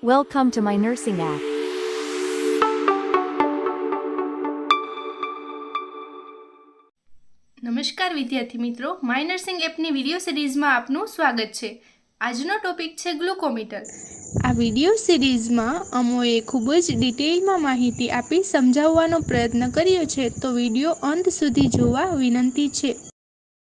Welcome to my nursing app. નમસ્કાર વિદ્યાર્થી મિત્રો, માય નર્સિંગ એપની વિડીયો સિરીઝમાં આપનું સ્વાગત છે. આજનો ટોપિક છે ગ્લુકોમીટર. આ વિડીયો સિરીઝમાં અમોએ ખૂબ જ ડિટેલમાં માહિતી આપી સમજાવવાનો પ્રયત્ન કર્યો છે, તો વિડીયો અંત સુધી જોવા વિનંતી છે.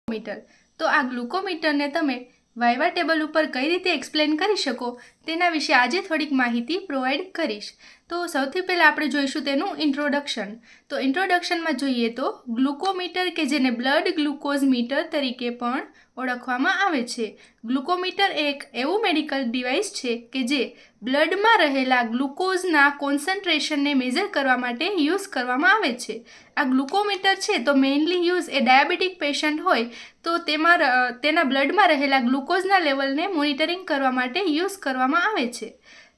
મીટર તો આ ગ્લુકોમીટરને તમે વાયવા ટેબલ ઉપર કઈ રીતે એક્સપ્લેન કરી શકો તેના વિશે આજે થોડીક માહિતી પ્રોવાઈડ કરીશ. તો સૌથી પહેલાં આપણે જોઈશું તેનું ઇન્ટ્રોડક્શન. તો ઇન્ટ્રોડક્શનમાં જોઈએ તો ગ્લુકોમીટર કે જેને બ્લડ ગ્લુકોઝ મીટર તરીકે પણ ઓળખવામાં આવે છે. ગ્લુકોમીટર એક એવું મેડિકલ ડિવાઇસ છે કે જે બ્લડમાં રહેલા ગ્લુકોઝના કોન્સન્ટ્રેશનને મેઝર કરવા માટે યુઝ કરવામાં આવે છે. આ ગ્લુકોમીટર છે તો મેઇનલી યુઝ એ ડાયાબિટીક પેશન્ટ હોય તો તેના બ્લડમાં રહેલા ગ્લુકોઝના લેવલને મોનિટરિંગ કરવા માટે યુઝ કરવામાં આવે છે.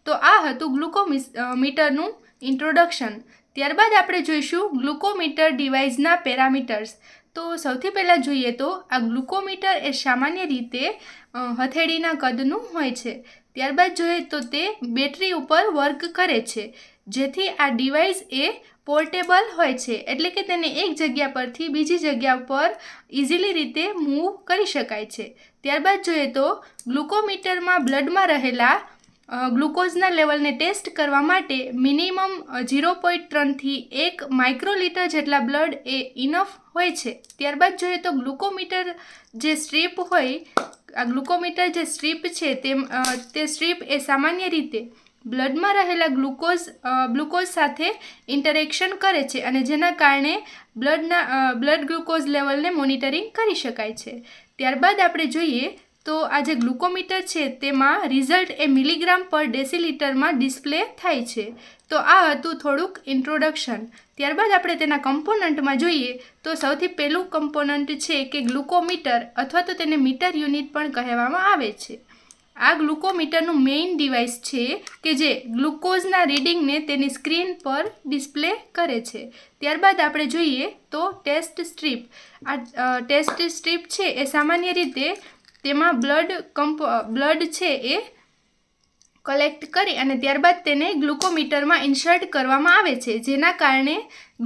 તો આ હતું ગ્લુકોમીટરનું ઇન્ટ્રોડક્શન. ત્યારબાદ આપણે જોઈશું ગ્લુકોમીટર ડિવાઇસના પેરામીટર્સ. તો સૌથી પહેલાં જોઈએ તો આ ગ્લુકોમીટર એ સામાન્ય રીતે હથેળીના કદનું હોય છે. ત્યારબાદ જોઈએ તો તે બેટરી ઉપર વર્ક કરે છે, જેથી આ ડિવાઇસ એ પોર્ટેબલ હોય છે, એટલે કે તેને એક જગ્યા પરથી બીજી જગ્યા પર ઇઝીલી રીતે મૂવ કરી શકાય છે. ત્યારબાદ જોઈએ તો ગ્લુકોમીટરમાં બ્લડમાં રહેલા ગ્લુકોઝના લેવલને ટેસ્ટ કરવા માટે મિનિમમ 0.3થી 1 માઇક્રોલીટર જેટલા બ્લડ એ ઇનફ હોય છે. ત્યારબાદ જોઈએ તો ગ્લુકોમીટર જે સ્ટ્રીપ હોય, આ ગ્લુકોમીટર જે સ્ટ્રીપ છે તે સ્ટ્રીપ એ સામાન્ય રીતે બ્લડમાં રહેલા ગ્લુકોઝ સાથે ઇન્ટરેક્શન કરે છે અને જેના કારણે બ્લડ ગ્લુકોઝ લેવલને મોનિટરિંગ કરી શકાય છે. ત્યારબાદ આપણે જોઈએ તો આ જે ગ્લુકોમીટર છે તેમાં રિઝલ્ટ એ મિલીગ્રામ પર ડેસીલીટરમાં ડિસ્પ્લે થાય છે. તો આ હતું થોડુંક ઇન્ટ્રોડક્શન. ત્યારબાદ આપણે તેના કમ્પોનન્ટમાં જોઈએ તો સૌથી પહેલું કમ્પોનન્ટ છે કે ગ્લુકોમીટર, અથવા તો તેને મીટર યુનિટ પણ કહેવામાં આવે છે. આ ગ્લુકોમીટરનું મેઇન ડિવાઇસ છે કે જે ગ્લુકોઝના રીડિંગને તેની સ્ક્રીન પર ડિસ્પ્લે કરે છે. ત્યારબાદ આપણે જોઈએ તો ટેસ્ટ સ્ટ્રીપ. આ ટેસ્ટ સ્ટ્રીપ છે એ સામાન્ય રીતે તેમાં બ્લડ છે એ કલેક્ટ કરી અને ત્યારબાદ તેને ગ્લુકોમીટરમાં ઇન્સર્ટ કરવામાં આવે છે, જેના કારણે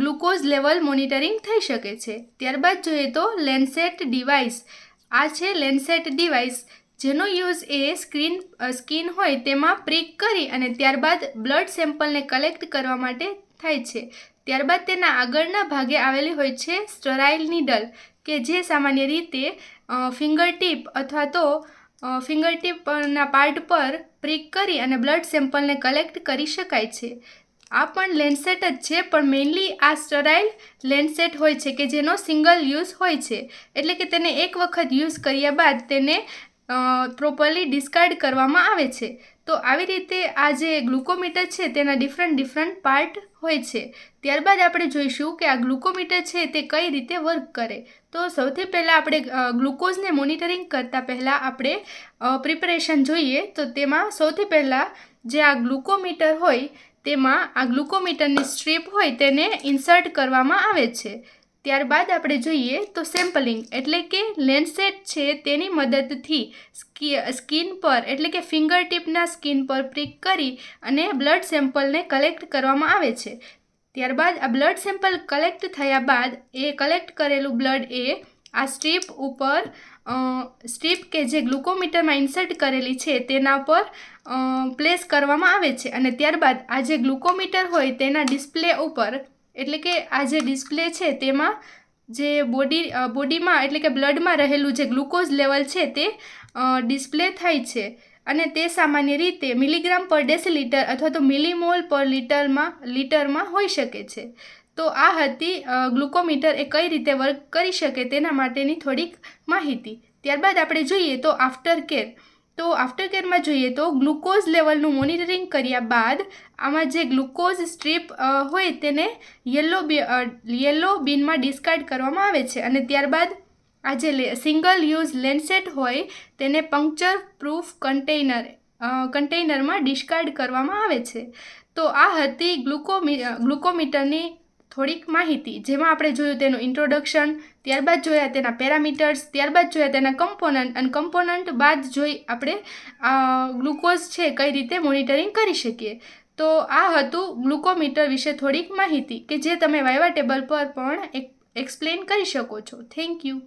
ગ્લુકોઝ લેવલ મોનિટરિંગ થઈ શકે છે. ત્યારબાદ જોઈએ તો લેન્સેટ ડિવાઇસ. આ છે લેન્સેટ ડિવાઇસ, જેનો યુઝ એ સ્કિન હોય તેમાં પ્રિક કરી અને ત્યારબાદ બ્લડ સેમ્પલને કલેક્ટ કરવા માટે થાય છે. ત્યારબાદ તેના આગળના ભાગે આવેલી હોય છે સ્ટરાઇલ નીડલ, કે જે સામાન્ય રીતે ફિંગર ટીપ અથવા તો ફિંગર ટીપના પાર્ટ પર પ્રિક કરી અને બ્લડ સેમ્પલને કલેક્ટ કરી શકાય છે. આ પણ લેન્સેટ જ છે, પણ મેઇનલી આ સ્ટરાઇલ લેન્સેટ હોય છે કે જેનો સિંગલ યુઝ હોય છે, એટલે કે તેને એક વખત યુઝ કર્યા બાદ તેને પ્રોપરલી ડિસ્કાર્ડ કરવામાં આવે છે. તો આવી રીતે આ જે ગ્લુકોમીટર છે તેના ડિફરન્ટ પાર્ટ હોય છે. ત્યારબાદ આપણે જોઈશું કે આ ગ્લુકોમીટર છે તે કઈ રીતે વર્ક કરે. તો સૌથી પહેલાં આપણે ગ્લુકોઝને મોનિટરિંગ કરતાં પહેલાં આપણે પ્રિપરેશન જોઈએ. તો તેમાં સૌથી પહેલાં જે આ ગ્લુકોમીટર હોય તેમાં આ ગ્લુકોમીટરની સ્ટ્રીપ હોય તેને ઇન્સર્ટ કરવામાં આવે છે. ત્યારબાદ આપણે જોઈએ તો સેમ્પલિંગ, એટલે કે લેન્સેટ છે તેની મદદથી સ્કિન પર, એટલે કે ફિંગર ટીપના સ્કિન પર પ્રિક કરી અને બ્લડ સેમ્પલને કલેક્ટ કરવામાં આવે છે. ત્યારબાદ આ બ્લડ સેમ્પલ કલેક્ટ થયા બાદ એ કલેક્ટ કરેલું બ્લડ એ આ સ્ટ્રીપ કે જે ગ્લુકોમીટરમાં ઇન્સર્ટ કરેલી છે તેના પર પ્લેસ કરવામાં આવે છે અને ત્યારબાદ આ જે ગ્લુકોમીટર હોય તેના ડિસ્પ્લે ઉપર, એટલે કે આ જે ડિસ્પ્લે છે તેમાં જે બોડીમાં એટલે કે બ્લડમાં રહેલું જે ગ્લુકોઝ લેવલ છે તે ડિસ્પ્લે થાય છે અને તે સામાન્ય રીતે મિલીગ્રામ પર ડેસીલીટર અથવા તો મિલીમોલ પર લીટરમાં હોઈ શકે છે. તો આ હતી ગ્લુકોમીટર એ કઈ રીતે વર્ક કરી શકે તેના માટેની થોડીક માહિતી. ત્યારબાદ આપણે જોઈએ તો આફ્ટર કેર. તો આફ્ટર કેરમાં જોઈએ તો ગ્લુકોઝ લેવલનું મોનિટરિંગ કર્યા બાદ આમાં જે ગ્લુકોઝ સ્ટ્રીપ હોય તેને યલો બિનમાં ડિસ્કાર્ડ કરવામાં આવે છે અને ત્યારબાદ આ જે સિંગલ યુઝ લેન્સેટ હોય તેને પંક્ચર પ્રૂફ કન્ટેનરમાં ડિસ્કાર્ડ કરવામાં આવે છે. તો આ હતી ગ્લુકોમીટરની થોડીક માહિતી, જેમાં આપણે જોયું તેનું ઇન્ટ્રોડક્શન, ત્યારબાદ જોયા તેના પેરામીટર્સ, ત્યારબાદ જોયા તેના કમ્પોનન્ટ, અને કમ્પોનન્ટ બાદ જોઈ આપણે ગ્લુકોઝ છે કઈ રીતે મોનિટરિંગ કરી શકીએ. તો આ હતું ગ્લુકોમીટર વિશે થોડીક માહિતી કે જે તમે વાઇવા ટેબલ પર પણ એક્સપ્લેન કરી શકો છો. Thank you.